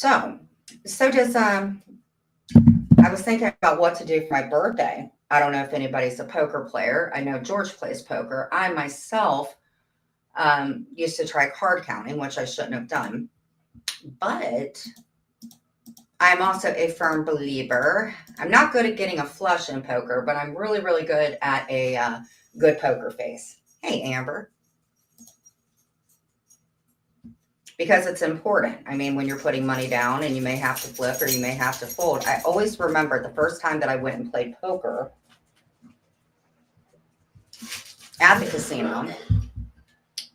So does I was thinking about what to do for my birthday. I don't know if anybody's a poker player. I know George plays poker. I myself used to try card counting, which I shouldn't have done. But I'm also a firm believer. I'm not good at getting a flush in poker, but I'm really, really good at a good poker face. Hey, Amber. Because it's important. I mean, when you're putting money down and you may have to flip or you may have to fold. I always remember the first time that I went and played poker at the casino.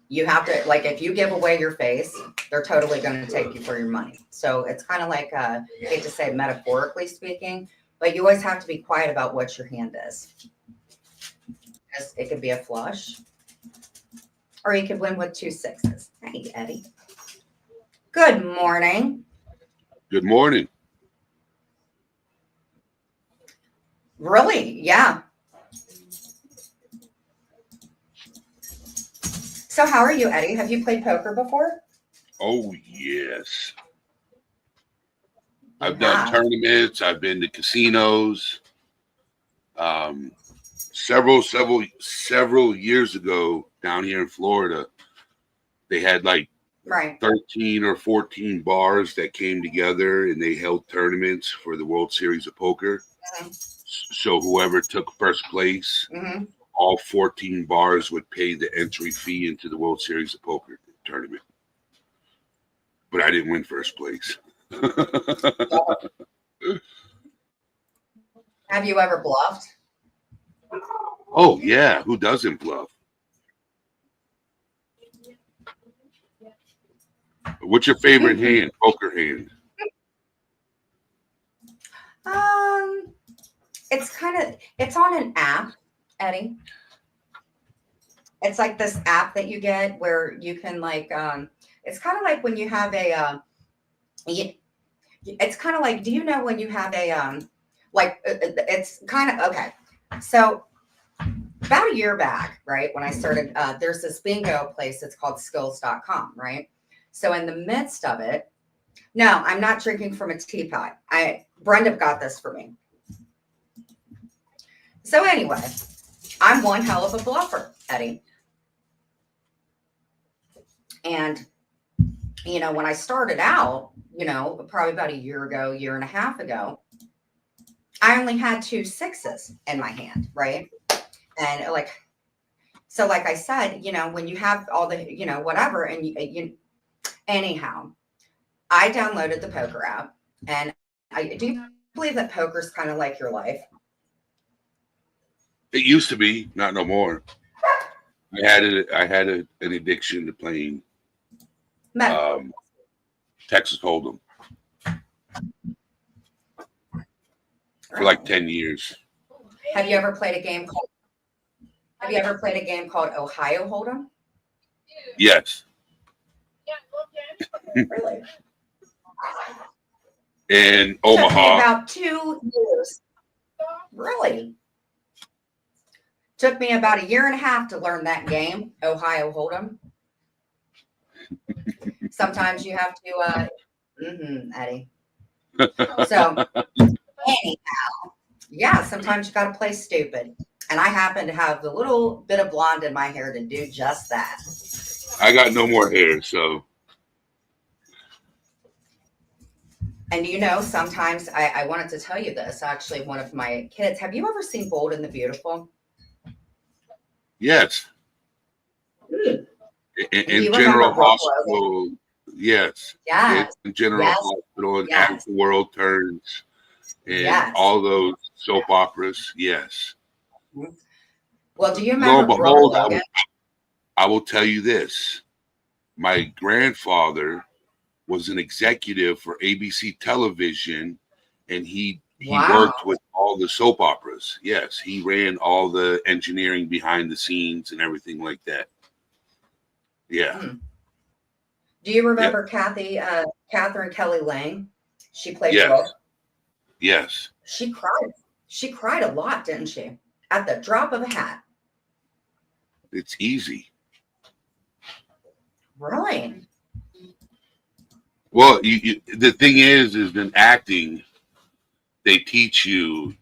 You have to, like, if you give away your face, they're totally going to take you for your money. So it's kind of like, I hate to say metaphorically speaking, but you always have to be quiet about what your hand is. It could be a flush, or you could win with 2 6s. Hey, Eddie. Good morning. Good morning. Really? Yeah. So how are you, Eddie? Have you played poker before? Oh, yes. I've done tournaments. I've been to casinos. Several years ago down here in Florida, they had like 13 or 14 bars that came together and they held tournaments for the World Series of Poker. Mm-hmm. So whoever took first place, mm-hmm. all 14 bars would pay the entry fee into the World Series of Poker tournament. But I didn't win first place. Have you ever bluffed? Oh, yeah. Who doesn't bluff? What's your favorite hand, poker hand? It's on an app, Eddie. It's like this app that you get where you can like, it's kind of like when you have a, it's kind of like, do you know when you have a, it's kind of, okay. So about a year back, right, when I started, there's this bingo place. It's called skills.com, right? So in the midst of it, no, I'm not drinking from a teapot. Brenda got this for me. So anyway, I'm one hell of a bluffer, Eddie. And, you know, when I started out, you know, probably about a year and a half ago, I only had 2 6s in my hand, right? And like I said, you know, when you have all the, you know, whatever, and you anyhow, I downloaded the poker app, and do you believe that poker's kind of like your life? It used to be, not no more. I had an addiction to playing Texas Hold'em for like 10 years. Have you ever played a game called Ohio Hold'em? Yes. Really? In Omaha. Took me about 2 years. Really? Took me about a year and a half to learn that game, Ohio Hold'em. Sometimes you have to, Eddie. So, anyhow, yeah, sometimes you got to play stupid. And I happen to have the little bit of blonde in my hair to do just that. I got no more hair, so. And you know, sometimes I wanted to tell you this. Actually, one of my kids, have you ever seen Bold and the Beautiful? Yes. In General Hospital, yes. Yes. In General Hospital, and As the World Turns, and all those soap operas, yes. Well, do you remember behold, I will tell you this. My grandfather was an executive for ABC Television, and he worked with all the soap operas. Yes, he ran all the engineering behind the scenes and everything like that. Yeah. Do you remember Catherine Kelly Lang? She played Brooke. Yes. She cried. She cried a lot, didn't she? At the drop of a hat. It's easy. Really? Well, the thing is in acting, they teach you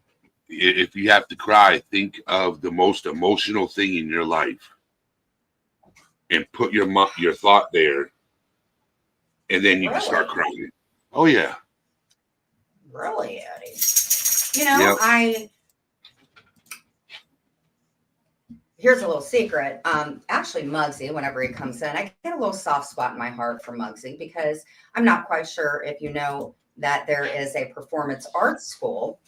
if you have to cry, think of the most emotional thing in your life and put your thought there, and then you can start crying. Oh yeah. Really, Eddie? Yep. Here's a little secret. Actually, Muggsy, whenever he comes in, I get a little soft spot in my heart for Muggsy because I'm not quite sure if you know that there is a performance arts school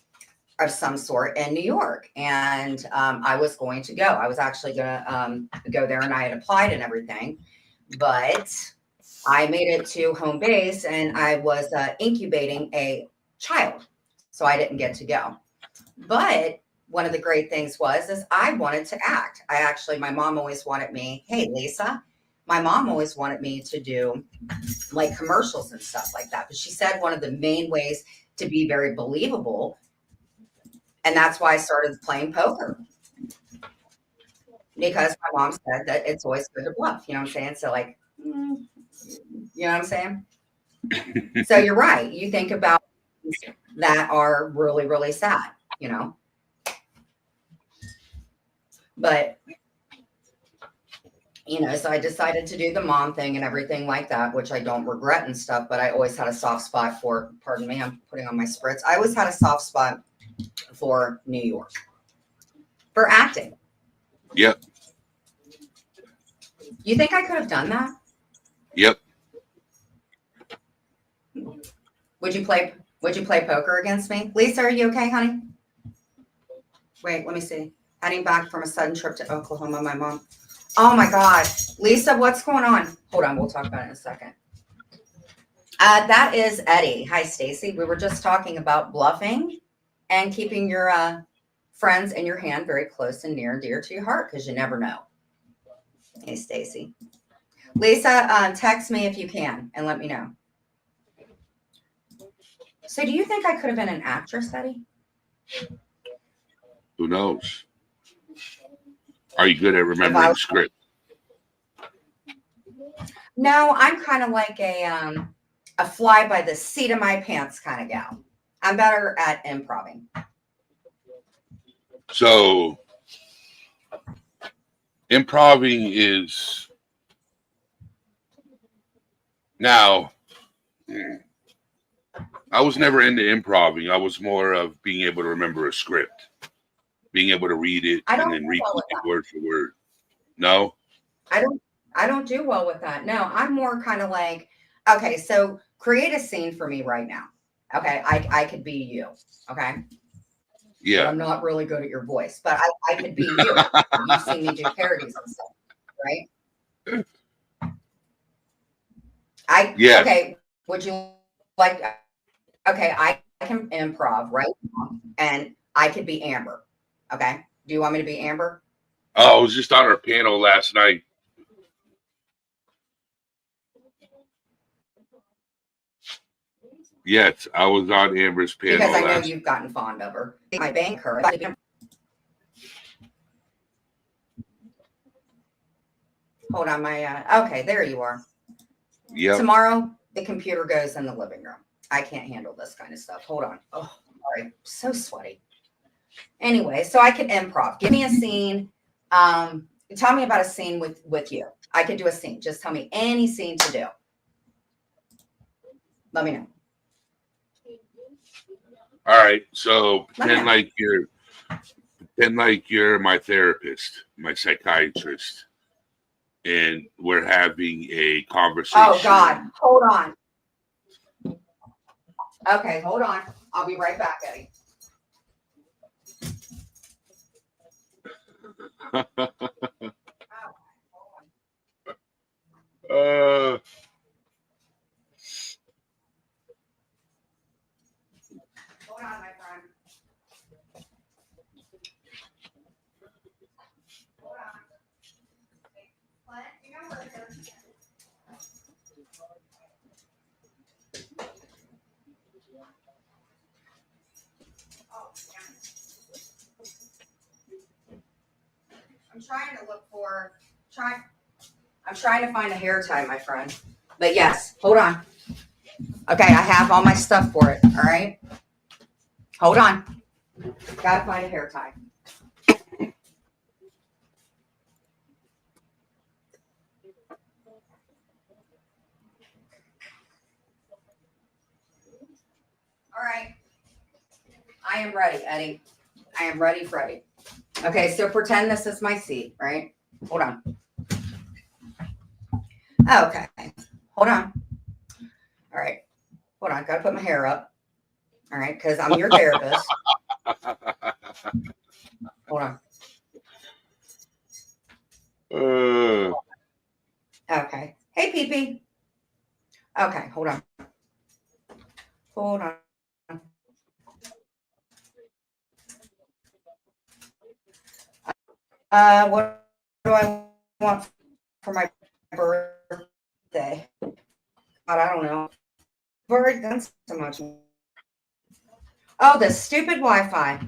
of some sort in New York. And I was going to go. I was actually going to go there, and I had applied and everything. But I made it to home base, and I was incubating a child. So I didn't get to go. But one of the great things is I wanted to act. My mom always wanted me, hey, Lisa, my mom always wanted me to do like commercials and stuff like that. But she said one of the main ways to be very believable, and that's why I started playing poker. Because my mom said that it's always good to bluff. You know what I'm saying? So like, you know what I'm saying? So you're right. You think about things that are really, really sad, you know? But, so I decided to do the mom thing and everything like that, which I don't regret and stuff, but I always had a soft spot for, pardon me, I'm putting on my spritz. I always had a soft spot for New York, for acting. Yep. You think I could have done that? Yep. Would you play poker against me? Lisa, are you okay, honey? Wait, let me see. Heading back from a sudden trip to Oklahoma, my mom. Oh my God. Lisa, what's going on? Hold on, we'll talk about it in a second. That is Eddie. Hi, Stacy. We were just talking about bluffing and keeping your friends in your hand very close and near and dear to your heart, because you never know. Hey, Stacy. Lisa, text me if you can and let me know. So do you think I could have been an actress, Eddie? Who knows? Are you good at remembering script? No, I'm kind of like a fly by the seat of my pants kind of gal. I'm better at improving. So improving is now. I was never into improving. I was more of being able to remember a script, being able to read it and then repeat it word for word. No, I don't do well with that. No, I'm more kind of like, okay, so create a scene for me right now. Okay, I could be you. Okay. Yeah. But I'm not really good at your voice, but I could be you. You've seen me do parodies and stuff, right? Yeah. Okay. Would you like? Okay, I can improv right now, and I could be Amber. Okay. Do you want me to be Amber? Oh, I was just on our panel last night. Yes, I was on Amber's panel. Because I know you've gotten fond of her. My banker. Hold on, okay, there you are. Yeah. Tomorrow, the computer goes in the living room. I can't handle this kind of stuff. Hold on. Oh, sorry. So sweaty. Anyway, so I could improv. Give me a scene. Tell me about a scene with you. I could do a scene. Just tell me any scene to do. Let me know. All right. So pretend like you're my therapist, my psychiatrist, and we're having a conversation. Oh God, hold on. Okay, hold on. I'll be right back, Eddie. Hold on, my friend. Hold on. Clint, you know where it is? Oh, damn it. I'm trying to find a hair tie, my friend. But yes, hold on. Okay, I have all my stuff for it. All right. Hold on. Gotta find a hair tie. All right. I am ready, Eddie. I am ready, Freddie. Okay, so pretend this is my seat, right? Hold on. Okay. Hold on. All right. Hold on. Gotta put my hair up. All right, because I'm your therapist. Hold on. Okay. Hey, Pee-Pee. Okay, hold on. Hold on. What do I want for my birthday? God, I don't know. I've already done so much. Oh, the stupid Wi-Fi.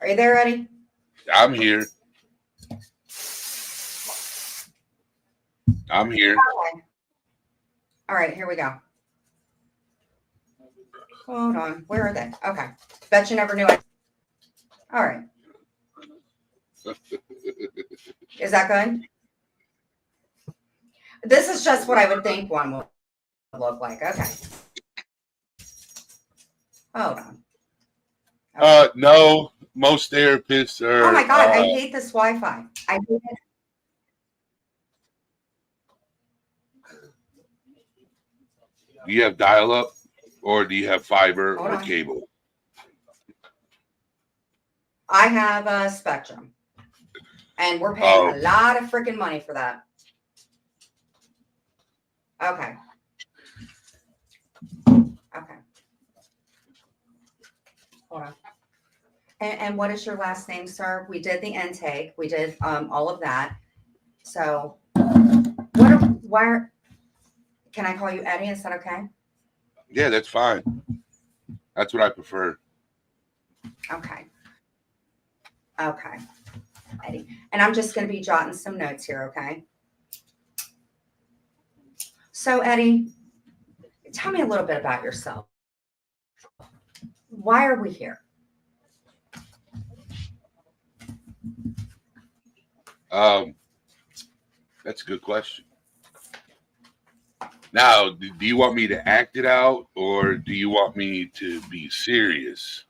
Are you there, Eddie? I'm here. I'm here. Okay. All right, here we go. Hold on. Where are they? Okay. Bet you never knew it. All right. Is that good? This is just what I would think one would look like. Okay. Hold on. Okay. No, most therapists are. Oh my God, I hate this Wi-Fi. I hate it. Do you have dial-up, or do you have fiber Hold or on. cable? I have a Spectrum, and we're paying a lot of freaking money for that. Okay. Okay. Hold on. And what is your last name, sir? We did the intake. We did all of that. So, why can I call you Eddie? Is that okay? Yeah, that's fine. That's what I prefer. Okay. Okay. Eddie. And I'm just going to be jotting some notes here, okay? So, Eddie, tell me a little bit about yourself. Why are we here? That's a good question. Now, do you want me to act it out, or do you want me to be serious?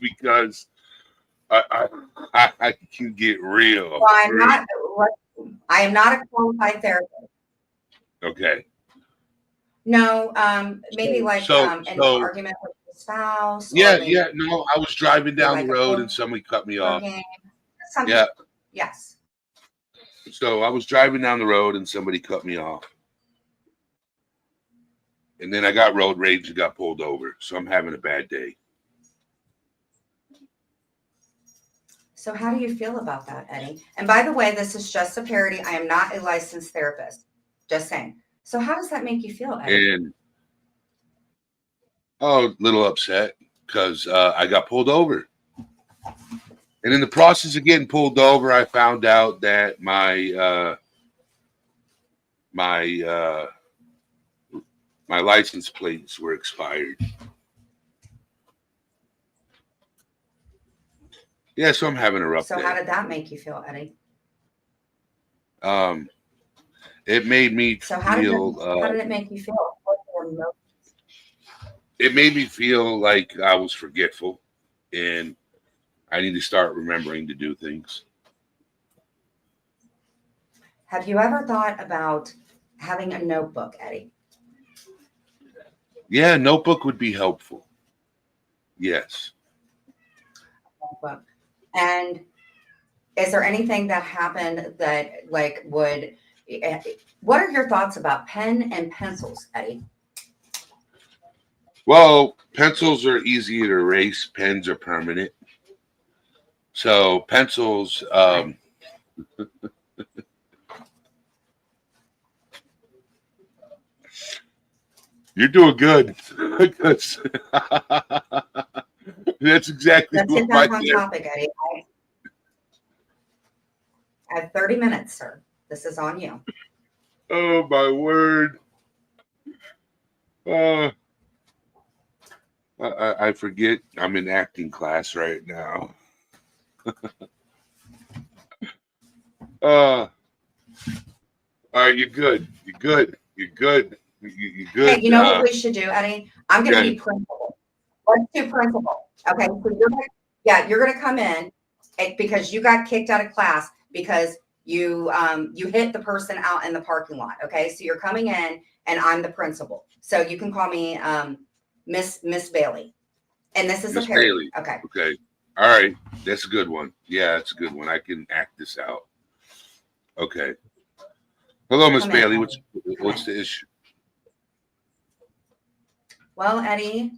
Because I can get real. Well, I am not a qualified therapist. Okay. No, maybe an argument with your spouse. Yeah. No, I was driving down the road and somebody cut me off. Yeah. Yes. So I was driving down the road and somebody cut me off. And then I got road rage and got pulled over. So I'm having a bad day. So how do you feel about that, Eddie? And by the way, this is just a parody. I am not a licensed therapist. Just saying. So how does that make you feel, Eddie? And a little upset because I got pulled over. And in the process of getting pulled over, I found out that my license plates were expired. Yeah, so I'm having a rough day. So how did that make you feel, Eddie? It made me feel. How did it make you feel? It made me feel like I was forgetful, and I need to start remembering to do things. Have you ever thought about having a notebook, Eddie? Yeah, a notebook would be helpful. Yes. Notebook. And is there anything that happened that what are your thoughts about pen and pencils, Eddie? Well, pencils are easy to erase. Pens are permanent. So pencils, you're doing good. That's exactly Let's what get back on topic, Eddie. I have 30 minutes, sir. This is on you. Oh, my word. Uh, I forget. I'm in acting class right now. All right, you're good. You're good. You're good. You're good. Hey, you know what we should do, Eddie? I'm going to Yeah. be principal. Let's do principal. Okay, so you're gonna come in because you got kicked out of class because you hit the person out in the parking lot. Okay, so you're coming in and I'm the principal. So you can call me Miss Bailey. And this is Miss a parody. Bailey. Okay. Okay. All right. That's a good one. Yeah, that's a good one. I can act this out. Okay. Hello, Miss Bailey. What's the issue? Well, Eddie,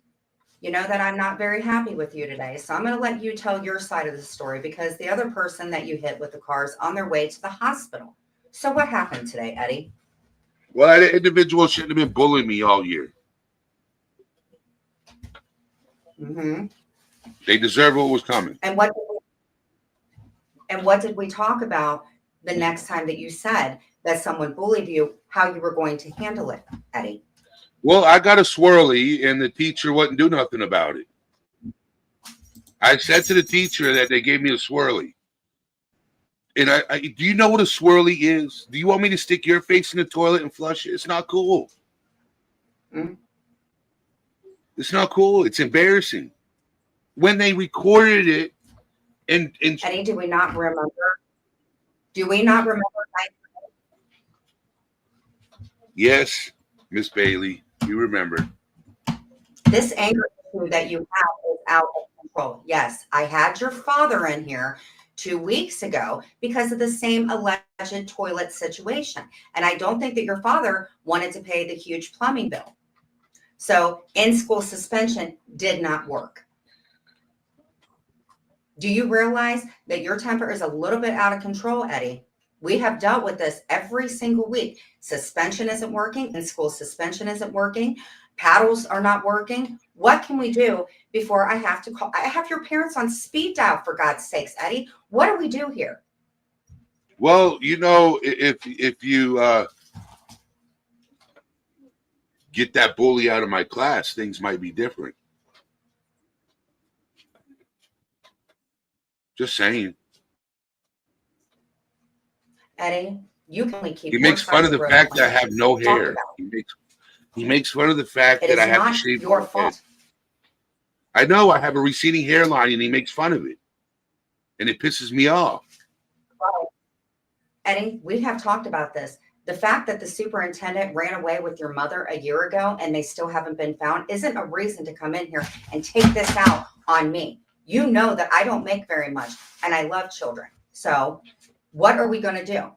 you know that I'm not very happy with you today. So I'm going to let you tell your side of the story because the other person that you hit with the car is on their way to the hospital. So what happened today, Eddie? Well, that individual shouldn't have been bullying me all year. Mm-hmm. They deserve what was coming. And what did we talk about the next time that you said that someone bullied you, how you were going to handle it, Eddie? Well, I got a swirly and the teacher wouldn't do nothing about it. I said to the teacher that they gave me a swirly. And I do you know what a swirly is? Do you want me to stick your face in the toilet and flush it? It's not cool. Mm-hmm. It's not cool. It's embarrassing. When they recorded it and Eddie, do we not remember? Do we not remember? Yes, Miss Bailey, you remember. This anger issue that you have is out of control. Yes, I had your father in here 2 weeks ago because of the same alleged toilet situation. And I don't think that your father wanted to pay the huge plumbing bill. So in-school suspension did not work. Do you realize that your temper is a little bit out of control, Eddie? We have dealt with this every single week. Suspension isn't working. In-school suspension isn't working. Paddles are not working. What can we do before I have to call? I have your parents on speed dial, for God's sakes, Eddie. What do we do here? Well, you know, if you get that bully out of my class, things might be different. Just saying. Eddie, you can only keep. He makes fun of the fact that I have no hair. He makes fun of the fact that I have to shave your fault. I know I have a receding hairline, and he makes fun of it, and it pisses me off. Well, Eddie, we have talked about this. The fact that the superintendent ran away with your mother a year ago and they still haven't been found isn't a reason to come in here and take this out on me. You know that I don't make very much and I love children. So what are we going to do?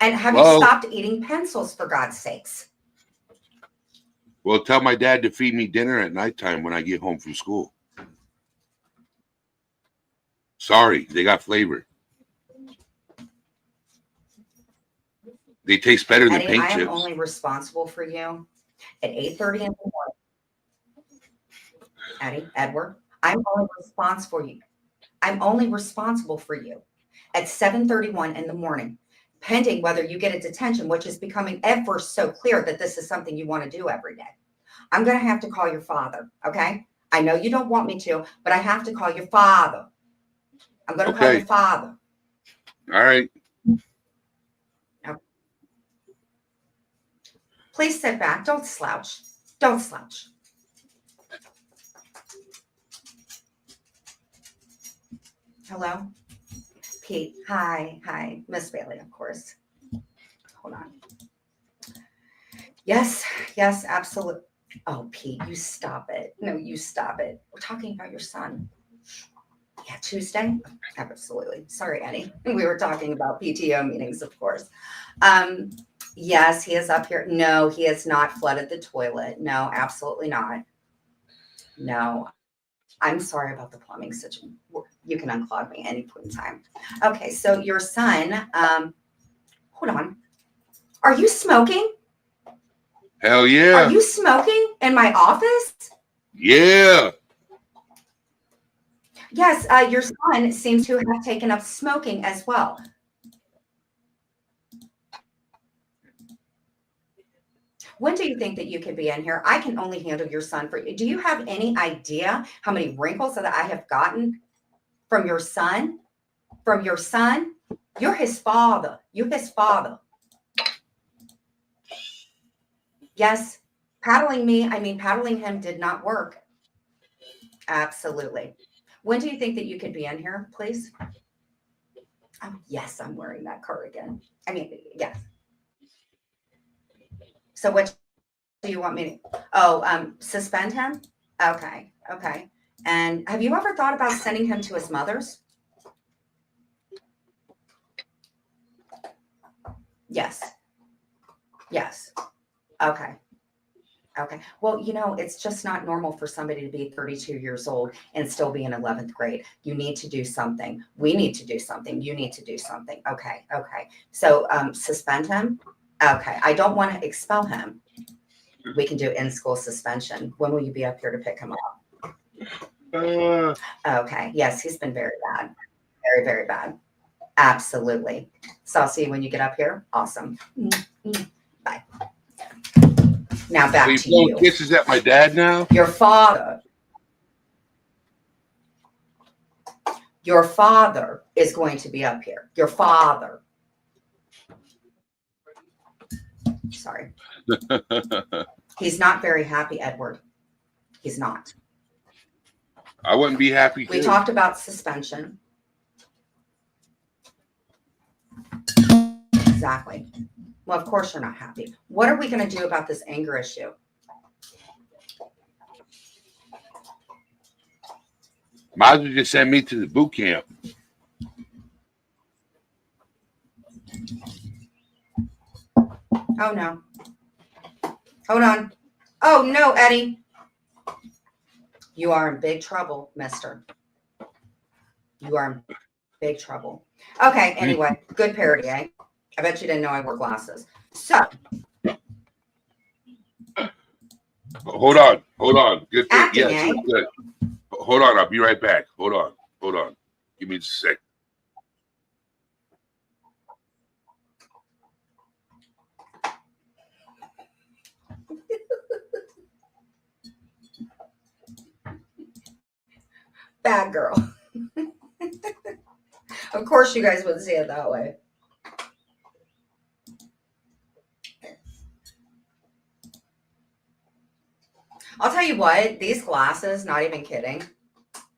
And have you stopped eating pencils, for God's sakes? Well, tell my dad to feed me dinner at nighttime when I get home from school. Sorry, they got flavor. They taste better than paint chips. I am only responsible for you at 8:30 in the morning. Eddie, Edward, I'm only responsible for you at 7:31 in the morning, pending whether you get a detention, which is becoming ever so clear that this is something you want to do every day. I'm going to have to call your father, okay? I know you don't want me to, but I have to call your father. I'm going to call your father. All right. Okay. Please sit back. Don't slouch. Don't slouch. Hello? Pete. Hi. Hi. Miss Bailey, of course. Hold on. Yes, absolutely. Oh, Pete, you stop it. No, you stop it. We're talking about your son. Yeah, Tuesday? Absolutely. Sorry, Eddie. We were talking about PTO meetings, of course. Yes, he is up here. No, he has not flooded the toilet. No, absolutely not. No. I'm sorry about the plumbing situation. You can unclog me any point in time. Okay, so your son, hold on. Are you smoking? Hell yeah. Are you smoking in my office? Yeah. Yes, your son seems to have taken up smoking as well. When do you think that you could be in here? I can only handle your son for you. Do you have any idea how many wrinkles that I have gotten from your son? From your son? You're his father. You're his father. Yes, paddling him did not work. Absolutely. When do you think that you could be in here, please? Oh, yes, I'm wearing that cardigan. Yes. So what do you want me to? Oh, suspend him? Okay. Okay. And have you ever thought about sending him to his mother's? Yes. Yes. Okay. Okay. Well, it's just not normal for somebody to be 32 years old and still be in 11th grade. You need to do something. We need to do something. You need to do something. Okay. Okay. So suspend him. Okay. I don't want to expel him. We can do in-school suspension. When will you be up here to pick him up? Okay. Yes, he's been very bad. Very, very bad. Absolutely. So I'll see you when you get up here. Awesome. Bye. Now back to you. Kisses at my dad now? Your father. Your father is going to be up here. Your father. Sorry. He's not very happy, Edward. He's not. I wouldn't be happy. We talked about suspension. Exactly. Well, of course you're not happy. What are we going to do about this anger issue? Might as well just send me to the boot camp. Oh, no. Hold on. Oh, no, Eddie. You are in big trouble, mister. You are in big trouble. Okay, anyway, good parody, eh? I bet you didn't know I wore glasses. So. Hold on. Good. Acting, yes, good. Hold on. I'll be right back. Hold on. Give me just a sec. Bad girl. Of course you guys would see it that way. I'll tell you what, these glasses, not even kidding.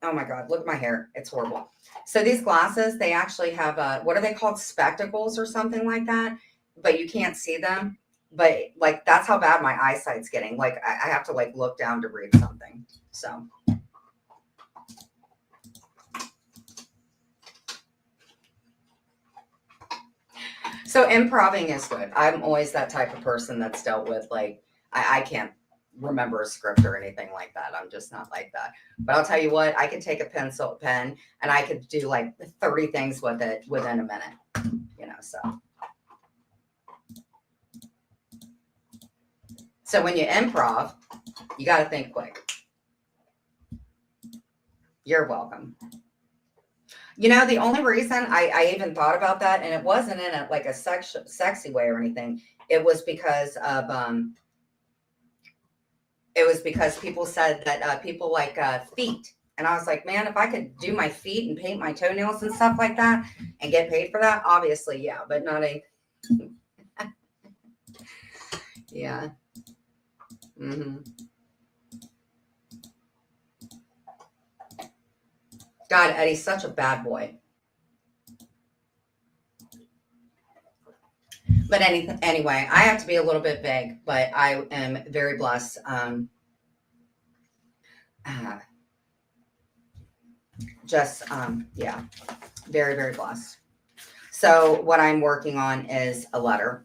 Oh my God, look at my hair. It's horrible. So these glasses, they actually have what are they called? Spectacles or something like that, but you can't see them. But like, that's how bad my eyesight's getting. Like I have to like look down to read something. So improving is good. I'm always that type of person that's dealt with like, I can't remember a script or anything like that. I'm just not like that. But I'll tell you what, I could take a pen and I could do like 30 things with it within a minute, So when you improv, you got to think quick. You're welcome. The only reason I even thought about that, and it wasn't in a sexy way or anything, it was because of people said that people like feet. And I was like, man, if I could do my feet and paint my toenails and stuff like that and get paid for that, obviously, yeah, but not a, yeah. Mm-hmm. God, Eddie's such a bad boy. But anyway, I have to be a little bit vague, but I am very blessed. Yeah, very, very blessed. So what I'm working on is a letter,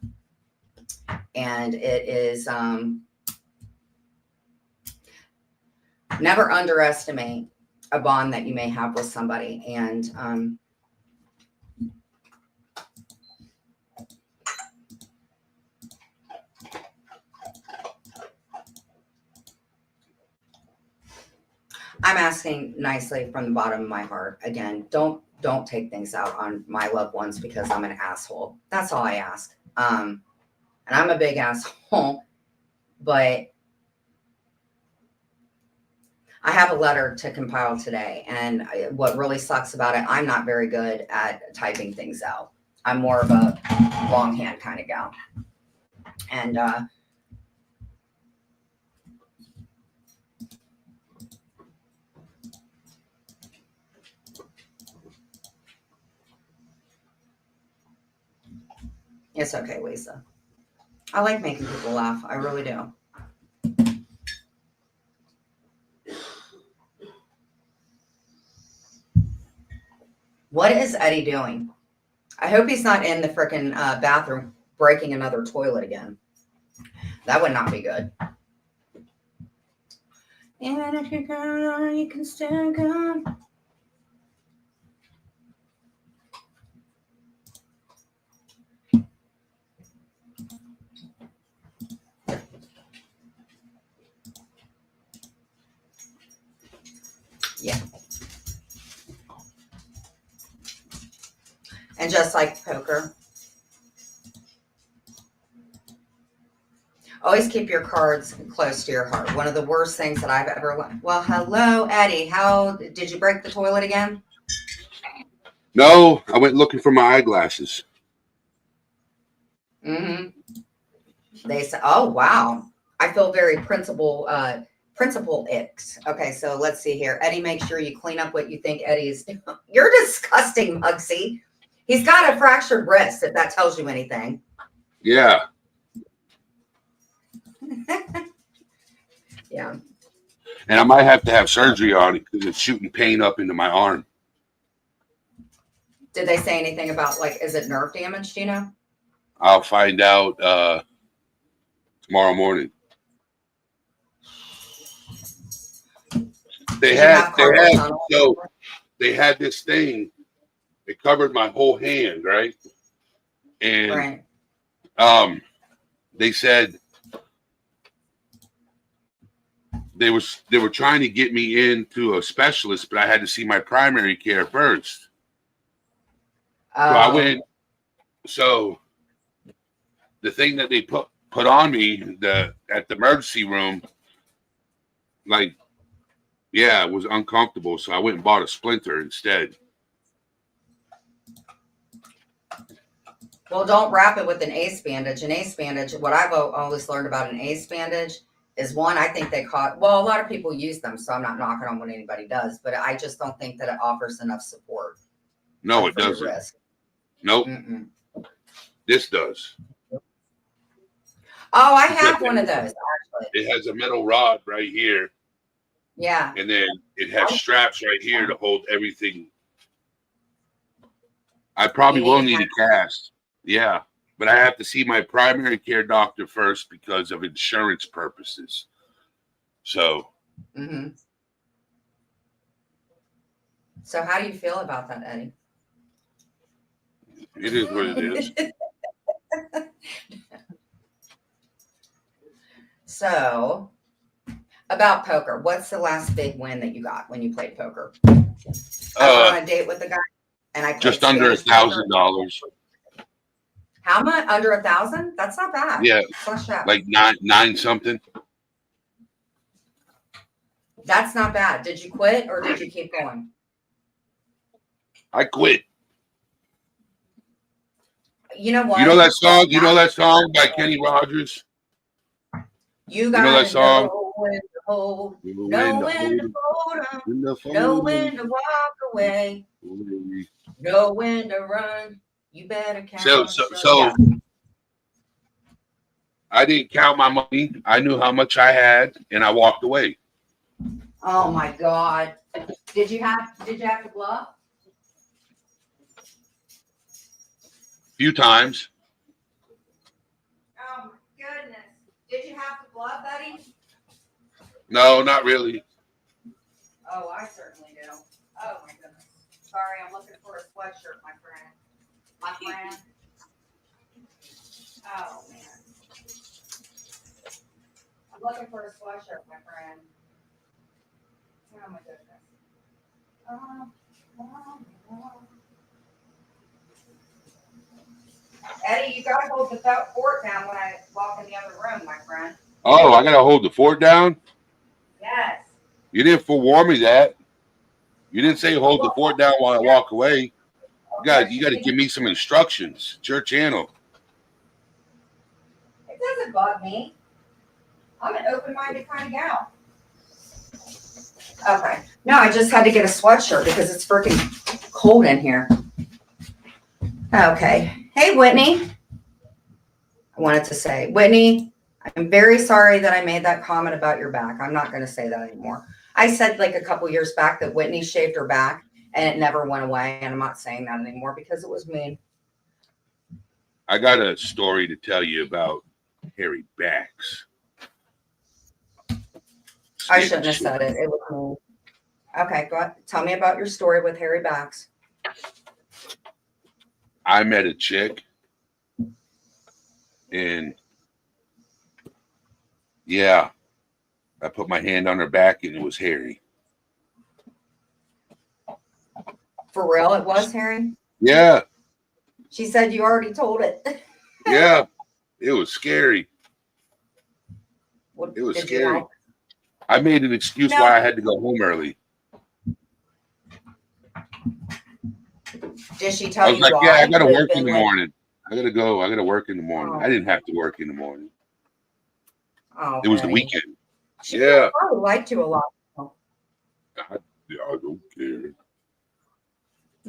and it is never underestimate a bond that you may have with somebody. And I'm asking nicely from the bottom of my heart. Again, don't take things out on my loved ones because I'm an asshole. That's all I ask. And I'm a big asshole. But I have a letter to compile today, and what really sucks about it, I'm not very good at typing things out. I'm more of a longhand kind of gal. And it's okay, Lisa. I like making people laugh. I really do. What is Eddie doing? I hope he's not in the frickin' bathroom breaking another toilet again. That would not be good. And if you're gone, you can still go. Yeah. And just like poker, always keep your cards close to your heart. One of the worst things that I've ever. Well, hello, Eddie. How did you break the toilet again? No, I went looking for my eyeglasses. Mm-hmm. They said, "Oh wow, I feel very principal icks." Okay, so let's see here. Eddie, make sure you clean up what you think Eddie's. You're disgusting, Mugsy. He's got a fractured wrist. If that tells you anything. Yeah. Yeah. And I might have to have surgery on it because it's shooting pain up into my arm. Did they say anything about, like, is it nerve damage? Do you know? I'll find out tomorrow morning. They had this thing. It covered my whole hand, right? And they said they were trying to get me into a specialist, but I had to see my primary care first. So I went. So the thing that they put on me at the emergency room, like, yeah, it was uncomfortable. So I went and bought a splinter instead. Well, don't wrap it with an ace bandage. An ace bandage, what I've always learned about an ace bandage is, one, I think they well, a lot of people use them, so I'm not knocking on what anybody does, but I just don't think that it offers enough support. No, it doesn't. Nope. Mm-mm. This does. Oh, I have one of those, actually. It has a metal rod right here. Yeah. And then it has straps right here to hold everything. I probably will need a cast. Yeah. But I have to see my primary care doctor first because of insurance purposes. So. Mm-hmm. So how do you feel about that, Eddie? It is what it is. So, about poker, what's the last big win that you got when you played poker? I went on a date with a guy, and I played just under $1,000. How much? Under 1,000? That's not bad. Yeah, like nine something. That's not bad. Did you quit or did you keep going? I quit. You know what? You know that song? You know that song by Kenny Rogers? You gotta know when to hold, know when to fold them, know when to walk away, know when to run. You better count. So I didn't count my money. I knew how much I had, and I walked away. Oh my God! Did you have to bluff? A few times. Oh my goodness! Did you have to bluff, Eddie? No, not really. Oh, I certainly do. Oh my goodness! Sorry, I'm looking for a sweatshirt, my friend. My friend. Oh man. I'm looking for a sweatshirt, my friend. Oh my goodness. Eddie, you gotta hold the fort down when I walk in the other room, my friend. Oh, I gotta hold the fort down? Yes. You didn't forewarn me that. You didn't say hold the fort down while I walk away. You gotta give me some instructions. It's your channel. It doesn't bug me. I'm an open-minded kind of gal. Okay. No, I just had to get a sweatshirt because it's freaking cold in here. Okay. Hey, Whitney. I wanted to say, Whitney, I'm very sorry that I made that comment about your back. I'm not going to say that anymore. I said like a couple years back that Whitney shaved her back and it never went away. And I'm not saying that anymore because it was mean. I got a story to tell you about hairy backs. I shouldn't have said it. It was mean. Okay, go ahead. Tell me about your story with hairy backs. I met a chick and yeah, I put my hand on her back and it was hairy. For real, it was hairy? Yeah. She said you already told it. Yeah. It was scary. What, it was scary. I made an excuse why I had to go home early. Did she tell you why? Yeah, I got to work in the late? morning. I got to go. I got to work in the morning. I didn't have to work in the morning. Oh, it was the weekend. She probably liked you a lot. I don't care.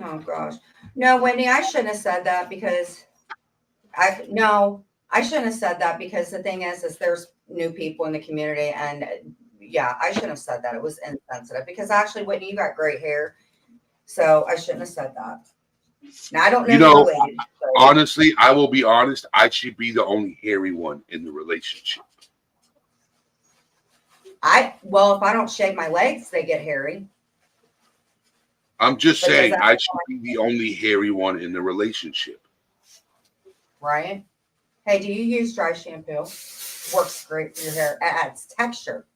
Oh gosh. No, Wendy, I shouldn't have said that because I shouldn't have said that because the thing is there's new people in the community and yeah, I shouldn't have said that. It was insensitive because actually, Whitney, you got great hair. So I shouldn't have said that. Now I don't know. Honestly, I will be honest. I should be the only hairy one in the relationship. Well, if I don't shave my legs, they get hairy. I'm just saying I should be the only hairy one in the relationship. Right? Hey, do you use dry shampoo? Works great for your hair. It adds texture.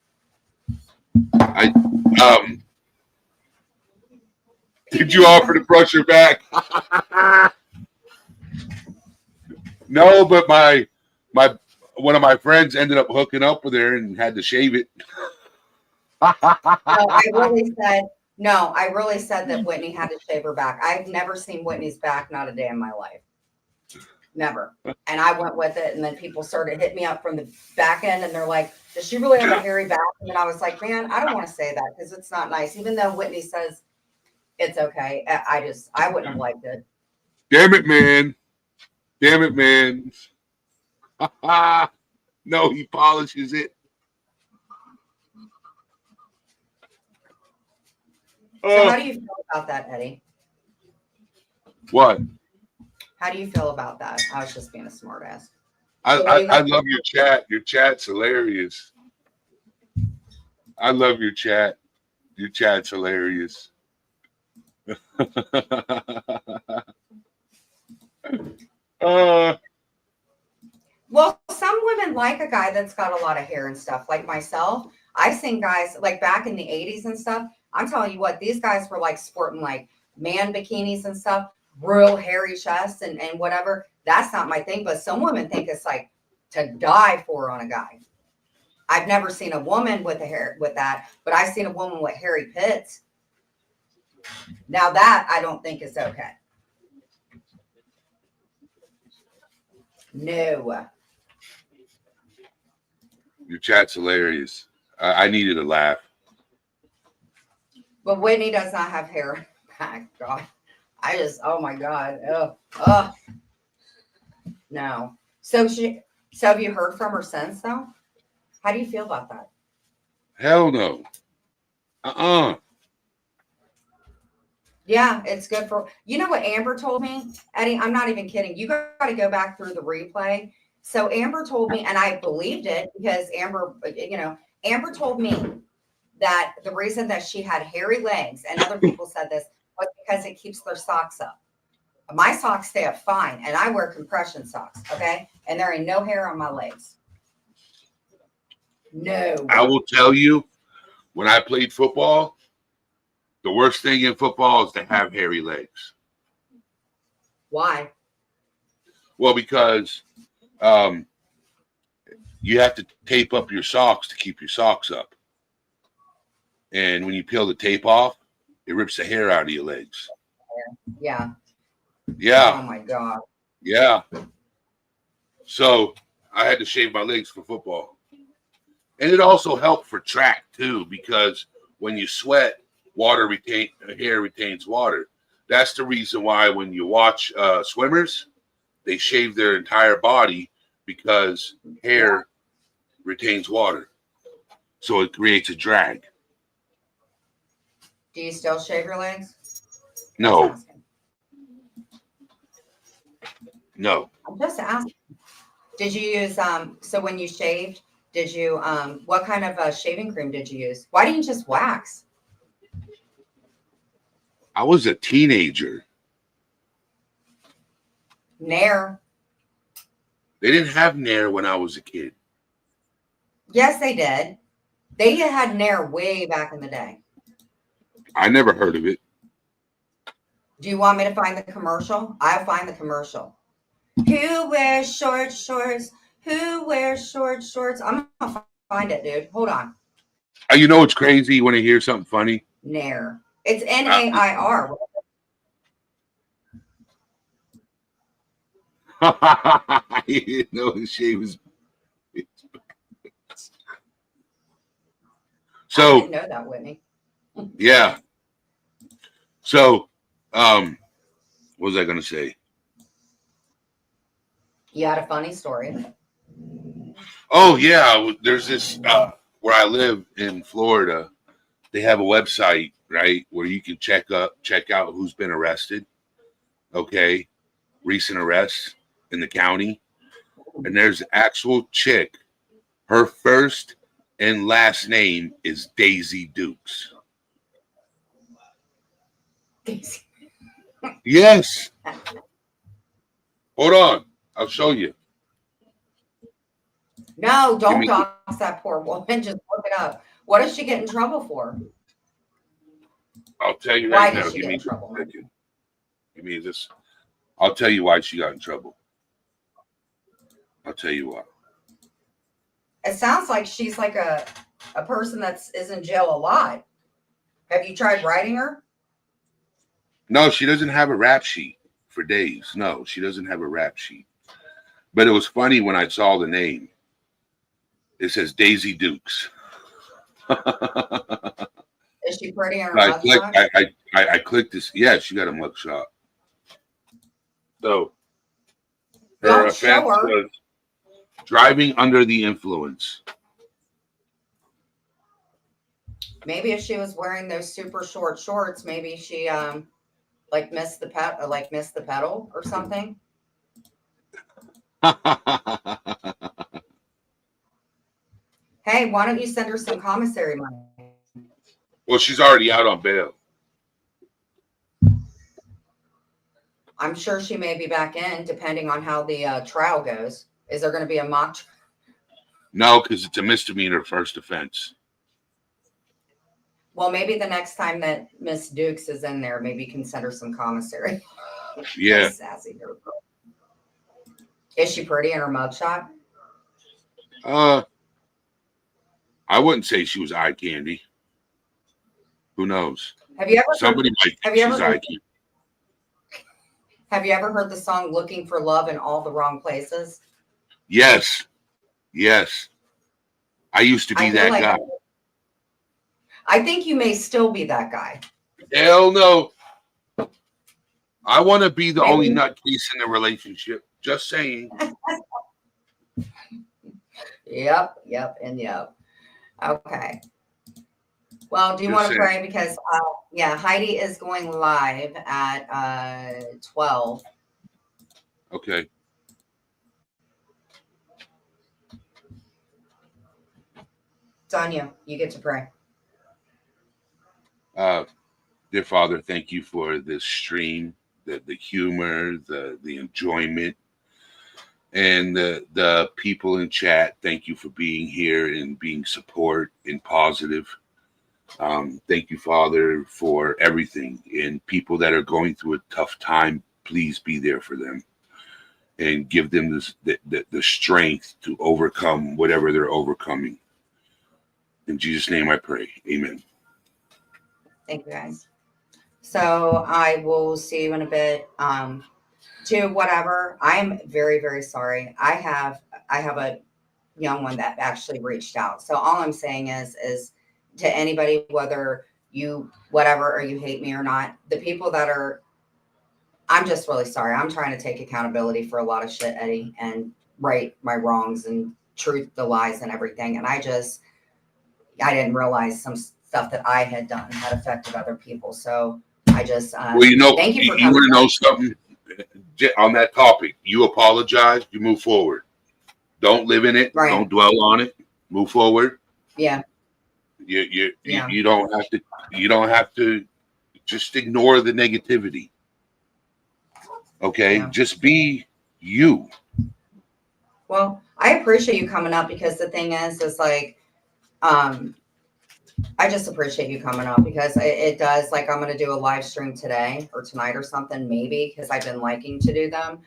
Did you offer to brush your back? No, but my one of my friends ended up hooking up with her and had to shave it. I really said that Whitney had to shave her back. I've never seen Whitney's back, not a day in my life. Never. And I went with it, and then people started hitting me up from the back end, and they're like, does she really have a hairy back? And then I was like, man, I don't want to say that because it's not nice. Even though Whitney says it's okay. I wouldn't have liked it. Damn it, man. Damn it, man. No, he polishes it. So how do you feel about that, Eddie? What? How do you feel about that? I was just being a smart ass. I love your chat. Your chat's hilarious. I love your chat. Your chat's hilarious. Well, some women like a guy that's got a lot of hair and stuff. Like myself, I've seen guys like back in the 80s and stuff. I'm telling you what, these guys were like sporting like man bikinis and stuff, real hairy chests and whatever. That's not my thing, but some women think it's like to die for on a guy. I've never seen a woman with that, but I've seen a woman with hairy pits. Now that I don't think is okay. No. Your chat's hilarious. I needed a laugh. But Whitney does not have hair back. God. Oh my God. Oh. No. So have you heard from her since though? How do you feel about that? Hell no. Yeah, it's good for, you know what Amber told me? Eddie, I'm not even kidding. You got to go back through the replay. So Amber told me, and I believed it because Amber told me that the reason that she had hairy legs, and other people said this, was because it keeps their socks up. My socks stay up fine, and I wear compression socks, okay? And there ain't no hair on my legs. No. I will tell you, when I played football, the worst thing in football is to have hairy legs. Why? Well, because you have to tape up your socks to keep your socks up. And when you peel the tape off, it rips the hair out of your legs. Yeah. Yeah. Oh my God. Yeah. So I had to shave my legs for football. And it also helped for track too, because when you sweat, hair retains water. That's the reason why when you watch swimmers, they shave their entire body because hair retains water. So it creates a drag. Do you still shave your legs? No. No. I'm just asking. Did you use so when you shaved, did you what kind of shaving cream did you use? Why didn't you just wax? I was a teenager. Nair. They didn't have Nair when I was a kid. Yes, they did. They had Nair way back in the day. I never heard of it. Do you want me to find the commercial? I'll find the commercial. Who wears short shorts? Who wears short shorts? I'm gonna find it, dude. Hold on. You know what's crazy? You want to hear something funny? Nair. It's Nair. You didn't know his shave was. So I didn't know that, Whitney. Yeah. So, what was I going to say? You had a funny story. Oh yeah, there's this where I live in Florida. They have a website, right, where you can check out who's been arrested. Okay, recent arrests in the county, and there's an actual chick. Her first and last name is Daisy Dukes. Daisy. Yes. Hold on, I'll show you. No, don't dox that poor woman. Just look it up. What does she get in trouble for? I'll tell you right now. Why did she get in trouble? Give me this. I'll tell you why she got in trouble. I'll tell you why. It sounds like she's like a person that's in jail a lot. Have you tried writing her? No, she doesn't have a rap sheet for days. No, she doesn't have a rap sheet. But it was funny when I saw the name. It says Daisy Dukes. Is she pretty in her mugshot? I clicked this. Yeah, she got a mugshot. So her offense was driving under the influence. Maybe if she was wearing those super short shorts, maybe she like missed the pedal or something. Hey, why don't you send her some commissary money? Well, she's already out on bail. I'm sure she may be back in, depending on how the trial goes. Is there going to be a mock? No, because it's a misdemeanor first offense. Well, maybe the next time that Miss Dukes is in there, maybe you can send her some commissary. Yeah. Sassy girl. Is she pretty in her mugshot? I wouldn't say she was eye candy. Who knows? Have you ever Somebody might think she's eye candy. Have you ever heard the song "Looking for Love in All the Wrong Places"? Yes. Yes. I used to be that guy. I think you may still be that guy. Hell no. I want to be the only nutcase in the relationship. Just saying. Yep. Okay. Well, do you want to pray? Because, Heidi is going live at 12. Okay. It's on you. You get to pray. Dear Father, thank you for this stream, the humor, the enjoyment, and the people in chat. Thank you for being here and being support and positive. Thank you, Father, for everything. And people that are going through a tough time, please be there for them. and give them the strength to overcome whatever they're overcoming. In Jesus' name I pray. Amen. Thank you, guys. So I will see you in a bit. To whatever. I am very, very sorry. I have a young one that actually reached out. So all I'm saying is to anybody, whether you whatever or you hate me or not, the people that are, I'm just really sorry. I'm trying to take accountability for a lot of shit, Eddie, and right my wrongs and truth the lies and everything. And I didn't realize some stuff that I had done had affected other people. So I just well, thank you for you coming. Want to know something on that topic? You apologize. You move forward. Don't live in it. Right. Don't dwell on it. Move forward. Yeah. You don't have to. You don't have to just ignore the negativity. Okay, just be you. Well, I appreciate you coming up because the thing is like, I just appreciate you coming up because it does, like, I'm going to do a live stream today or tonight or something, maybe, because I've been liking to do them.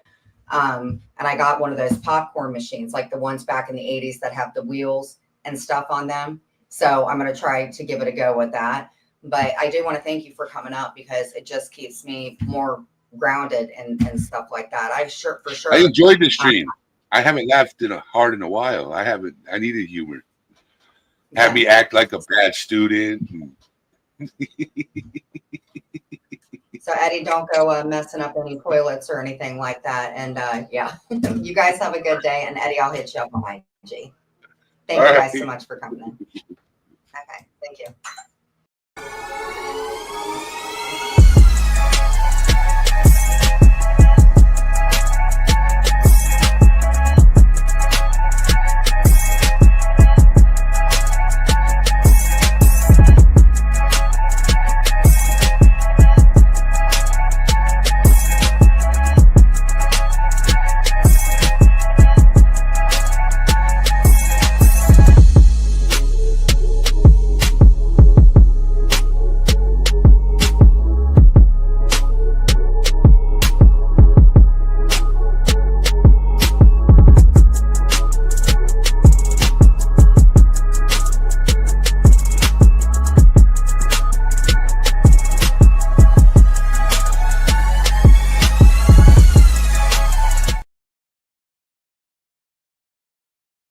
And I got one of those popcorn machines, like the ones back in the 80s that have the wheels and stuff on them. So I'm going to try to give it a go with that. But I do want to thank you for coming up because it just keeps me more grounded and stuff like that. For sure. I enjoyed the stream. I haven't laughed hard in a while. I needed humor. Had me act like a bad student. So Eddie, don't go messing up any toilets or anything like that. And yeah, you guys have a good day. And Eddie, I'll hit you up on IG. Thank you guys so much for coming in. Okay, thank you.